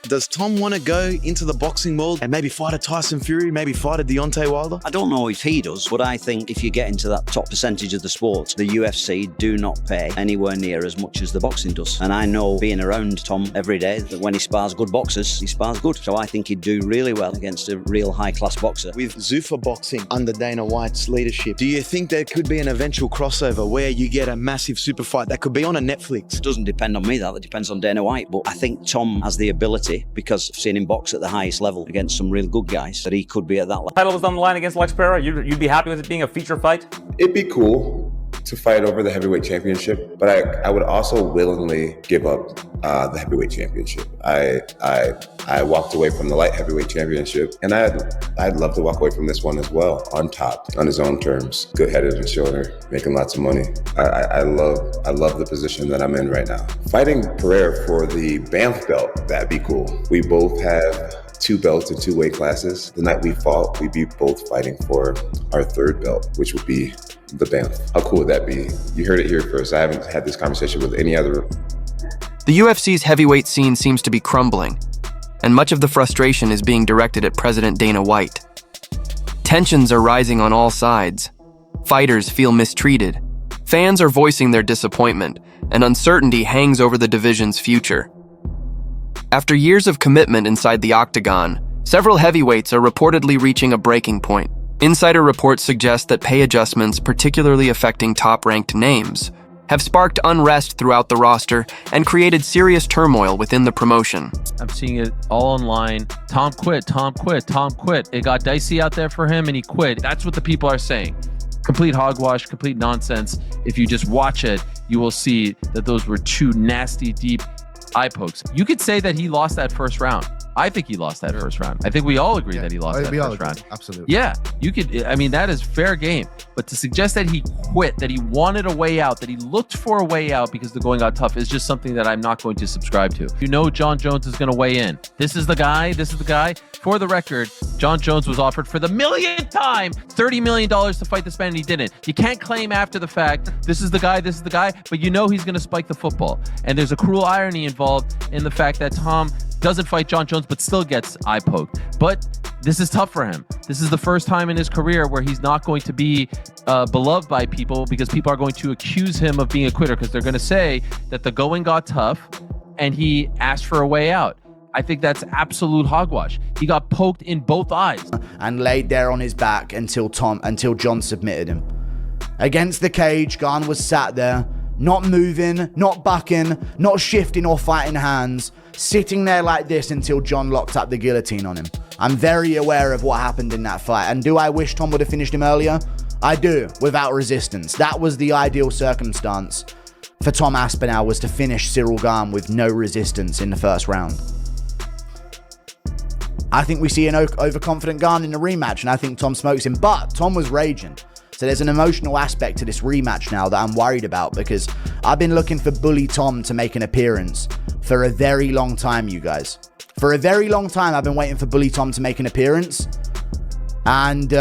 Does Tom want to go into the boxing world and maybe fight a Tyson Fury, maybe fight a Deontay Wilder? I don't know if he does, but I think if you get into that top percentage of the sport, the UFC do not pay anywhere near as much as the boxing does. And I know, being around Tom every day, that when he spars good boxers, he spars good. So I think he'd do really well against a real high-class boxer. With Zuffa Boxing under Dana White's leadership, do you think there could be an eventual crossover where you get a massive super fight that could be on a Netflix? It doesn't depend on me, that depends on Dana White. But I think Tom has the ability, because I've seen him box at the highest level against some real good guys, that he could be at that level. Title was on the line against Alex Pereira. You'd be happy with it being a feature fight? It'd be cool to fight over the heavyweight championship, but I would also willingly give up the heavyweight championship. I walked away from the light heavyweight championship, and I'd love to walk away from this one as well, on top, on his own terms, good head and shoulder, making lots of money. I love the position that I'm in right now. Fighting Pereira for the Banff belt, that'd be cool. We both have 2 belts in 2 weight classes. The night we fought, we'd be both fighting for our 3rd belt, which would be the Banff. How cool would that be? You heard it here first. I haven't had this conversation with any other. The UFC's heavyweight scene seems to be crumbling, and much of the frustration is being directed at President Dana White. Tensions are rising on all sides. Fighters feel mistreated. Fans are voicing their disappointment, and uncertainty hangs over the division's future. After years of commitment inside the octagon, several heavyweights are reportedly reaching a breaking point. Insider reports suggest that pay adjustments, particularly affecting top-ranked names, have sparked unrest throughout the roster and created serious turmoil within the promotion. I'm seeing it all online. Tom quit, Tom quit, Tom quit. It got dicey out there for him and he quit. That's what the people are saying. Complete hogwash, complete nonsense. If you just watch it, you will see that those were 2 nasty, deep eye pokes. You could say that he lost that first round. I think he lost that first round. I think we all agree that he lost that first round. Absolutely. Yeah, you could. I mean, that is fair game. But to suggest that he quit, that he wanted a way out, that he looked for a way out because the going got tough is just something that I'm not going to subscribe to. You know, Jon Jones is going to weigh in. This is the guy. This is the guy. For the record, Jon Jones was offered for the millionth time $30 million to fight this man, and he didn't. You can't claim after the fact, this is the guy, but you know he's going to spike the football. And there's a cruel irony involved in the fact that Tom doesn't fight Jon Jones, but still gets eye poked. But this is tough for him. This is the first time in his career where he's not going to be beloved by people, because people are going to accuse him of being a quitter, because they're going to say that the going got tough and he asked for a way out. I think that's absolute hogwash. He got poked in both eyes. And laid there on his back until Jon submitted him. Against the cage, Gunn was sat there, not moving, not bucking, not shifting or fighting hands, sitting there like this until Jon locked up the guillotine on him. I'm very aware of what happened in that fight. And do I wish Tom would have finished him earlier? I do, without resistance. That was the ideal circumstance for Tom Aspinall, was to finish Cyril Gane with no resistance in the first round. I think we see an overconfident Gane in the rematch, and I think Tom smokes him. But Tom was raging. So there's an emotional aspect to this rematch now that I'm worried about, because I've been looking for Bully Tom to make an appearance for a very long time, you guys. For a very long time, I've been waiting for Bully Tom to make an appearance. And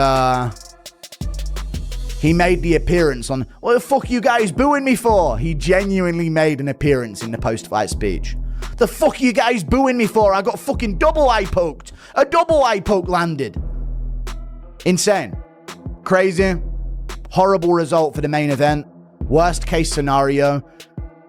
he made the appearance on, what the fuck you guys booing me for? He genuinely made an appearance in the post-fight speech. The fuck you guys booing me for? I got fucking double eye poked. A double eye poke landed. Insane. Crazy. Horrible result for the main event. Worst case scenario.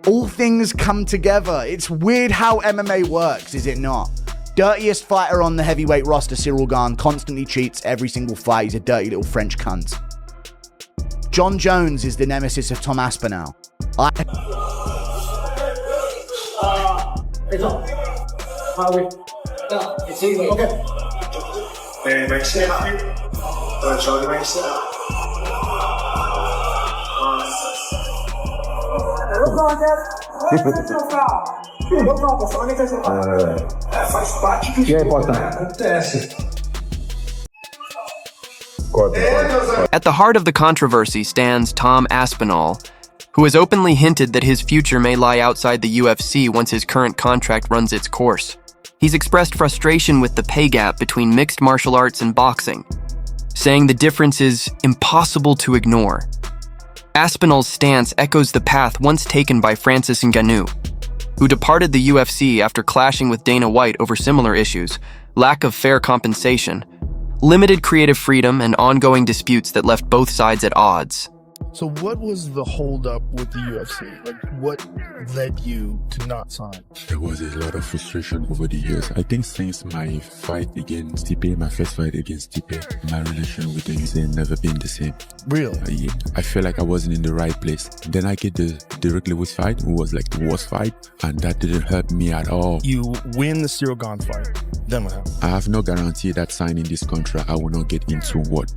All things come together. It's weird how MMA works, is it not? Dirtiest fighter on the heavyweight roster, Cyril Gane, constantly cheats every single fight. He's a dirty little French cunt. Jon Jones is the nemesis of Tom Aspinall. Hey Tom, how are we? Yeah, it's easy. Okay. Merci. Bonne journée, merci. E aí, Potão? Acontece. At the heart of the controversy stands Tom Aspinall, who has openly hinted that his future may lie outside the UFC once his current contract runs its course. He's expressed frustration with the pay gap between mixed martial arts and boxing, saying the difference is impossible to ignore. Aspinall's stance echoes the path once taken by Francis Ngannou. who departed the UFC after clashing with Dana White over similar issues, lack of fair compensation, limited creative freedom, and ongoing disputes that left both sides at odds. So what was the holdup with the UFC? Like, what led you to not sign? There was a lot of frustration over the years. I think since my fight against Stipe, my first fight against Stipe, my relation with the UFC had never been the same. Really? Yeah, I felt like I wasn't in the right place. Then I get the Derek Lewis fight, who was like the worst fight, and that didn't hurt me at all. You win the Cyril Gane fight. Then what happened? I have no guarantee that signing this contract, I will not get into what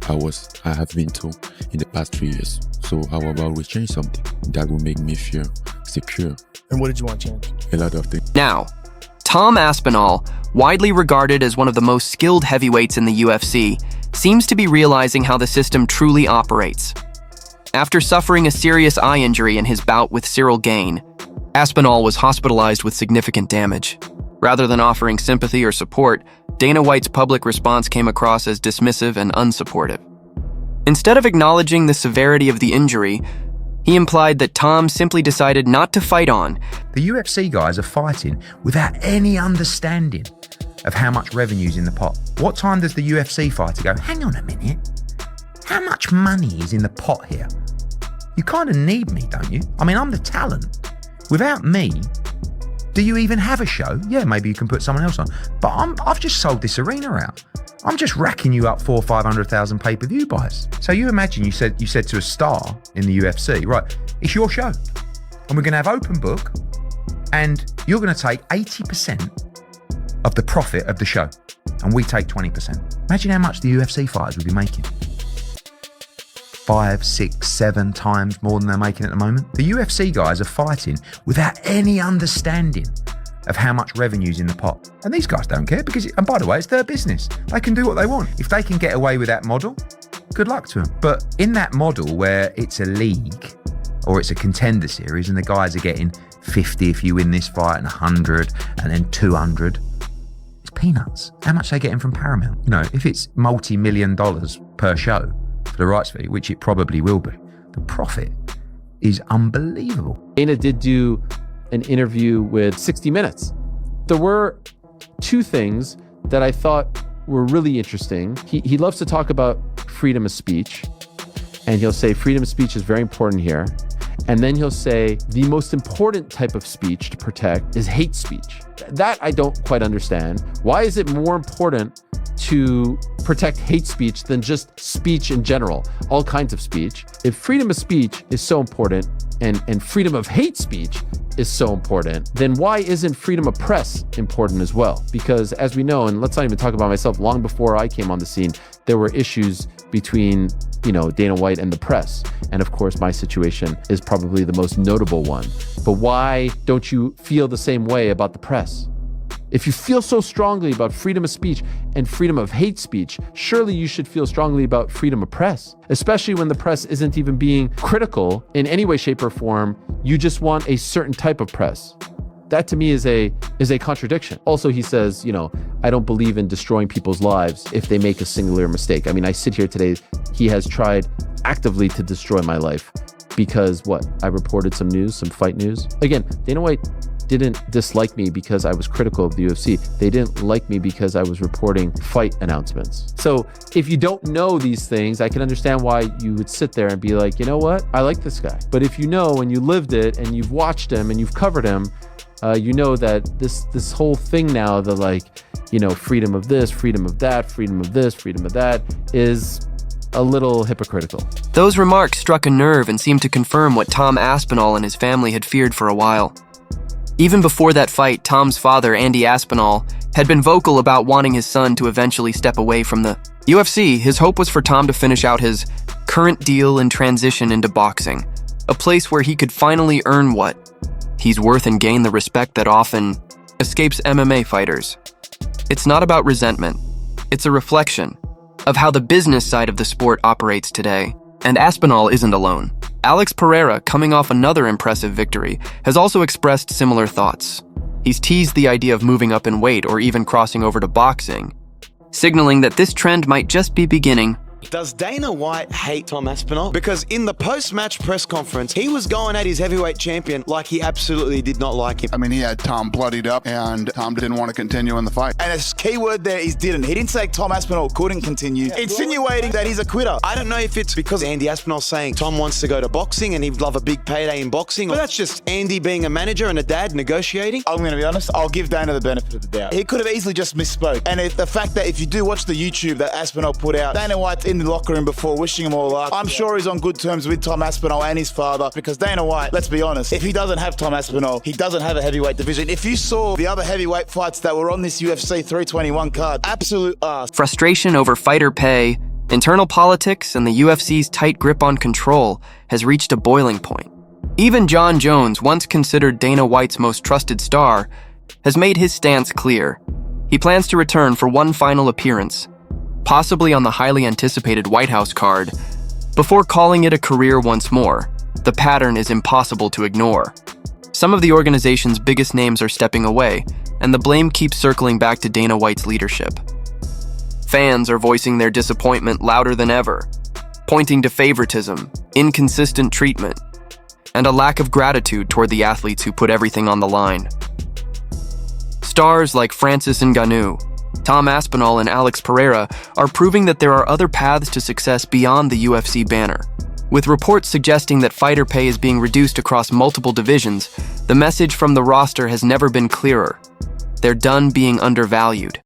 I have been to in the past 3 years. So how about we change something that will make me feel secure? And what did you want to change? A lot of things. Now, Tom Aspinall, widely regarded as one of the most skilled heavyweights in the UFC, seems to be realizing how the system truly operates. After suffering a serious eye injury in his bout with Cyril Gane, Aspinall was hospitalized with significant damage. Rather than offering sympathy or support, Dana White's public response came across as dismissive and unsupportive. Instead of acknowledging the severity of the injury, he implied that Tom simply decided not to fight on. The UFC guys are fighting without any understanding of how much revenue's in the pot. What time does the UFC fighter go, hang on a minute, how much money is in the pot here? You kind of need me, don't you? I mean, I'm the talent. Without me, do you even have a show? Yeah, maybe you can put someone else on. But I've just sold this arena out. I'm just racking you up 400,000 or 500,000 pay-per-view buys. So you imagine you said to a star in the UFC, right, it's your show. And we're going to have open book and you're going to take 80% of the profit of the show. And we take 20%. Imagine how much the UFC fighters would be making. 5, 6, 7 times more than they're making at the moment. The UFC guys are fighting without any understanding of how much revenue's in the pot. And these guys don't care because, and by the way, it's their business. They can do what they want. If they can get away with that model, good luck to them. But in that model where it's a league or it's a contender series and the guys are getting 50 if you win this fight and 100 and then 200, it's peanuts. How much are they getting from Paramount? You know, if it's multi-million dollars per show for the rights fee, which it probably will be, the profit is unbelievable. Dana did do an interview with 60 Minutes. There were two things that I thought were really interesting. He loves to talk about freedom of speech, and he'll say freedom of speech is very important here. And then he'll say the most important type of speech to protect is hate speech. That I don't quite understand. Why is it more important to protect hate speech than just speech in general, all kinds of speech? If freedom of speech is so important and freedom of hate speech is so important, then why isn't freedom of press important as well? Because as we know, and let's not even talk about myself, long before I came on the scene, there were issues between, Dana White and the press. And of course, my situation is probably the most notable one. But why don't you feel the same way about the press? If you feel so strongly about freedom of speech and freedom of hate speech, surely you should feel strongly about freedom of press, especially when the press isn't even being critical in any way, shape, or form. You just want a certain type of press. That to me is a contradiction. Also, he says, I don't believe in destroying people's lives if they make a singular mistake. I mean, I sit here today, he has tried actively to destroy my life because I reported some news, some fight news. Again, Dana White didn't dislike me because I was critical of the UFC. They didn't like me because I was reporting fight announcements. So if you don't know these things, I can understand why you would sit there and be like, you know what? I like this guy. But if you know and you lived it and you've watched him and you've covered him, you know that this whole thing now, freedom of this, freedom of that, freedom of this, freedom of that, is a little hypocritical. Those remarks struck a nerve and seemed to confirm what Tom Aspinall and his family had feared for a while. Even before that fight, Tom's father, Andy Aspinall, had been vocal about wanting his son to eventually step away from the UFC. His hope was for Tom to finish out his current deal and transition into boxing, a place where he could finally earn what he's worth and gain the respect that often escapes MMA fighters. It's not about resentment. It's a reflection of how the business side of the sport operates today. And Aspinall isn't alone. Alex Pereira, coming off another impressive victory, has also expressed similar thoughts. He's teased the idea of moving up in weight or even crossing over to boxing, signaling that this trend might just be beginning Does Dana White hate Tom Aspinall? Because in the post-match press conference, he was going at his heavyweight champion like he absolutely did not like him. I mean, he had Tom bloodied up, and Tom didn't want to continue in the fight. And his key word there is didn't. He didn't say Tom Aspinall couldn't continue, insinuating that he's a quitter. I don't know if it's because Andy Aspinall's saying Tom wants to go to boxing and he'd love a big payday in boxing, but that's just Andy being a manager and a dad negotiating. I'm going to be honest, I'll give Dana the benefit of the doubt. He could have easily just misspoke. And the fact that if you do watch the YouTube that Aspinall put out, Dana White's in the locker room before wishing him all luck. I'm sure he's on good terms with Tom Aspinall and his father, because Dana White, let's be honest, if he doesn't have Tom Aspinall, he doesn't have a heavyweight division. If you saw the other heavyweight fights that were on this UFC 321 card, absolute arse. Frustration over fighter pay, internal politics, and the UFC's tight grip on control has reached a boiling point. Even Jon Jones, once considered Dana White's most trusted star, has made his stance clear. He plans to return for one final appearance, possibly on the highly anticipated White House card, before calling it a career once more. The pattern is impossible to ignore. Some of the organization's biggest names are stepping away, and the blame keeps circling back to Dana White's leadership. Fans are voicing their disappointment louder than ever, pointing to favoritism, inconsistent treatment, and a lack of gratitude toward the athletes who put everything on the line. Stars like Francis Ngannou, Tom Aspinall, and Alex Pereira are proving that there are other paths to success beyond the UFC banner. With reports suggesting that fighter pay is being reduced across multiple divisions, the message from the roster has never been clearer. They're done being undervalued.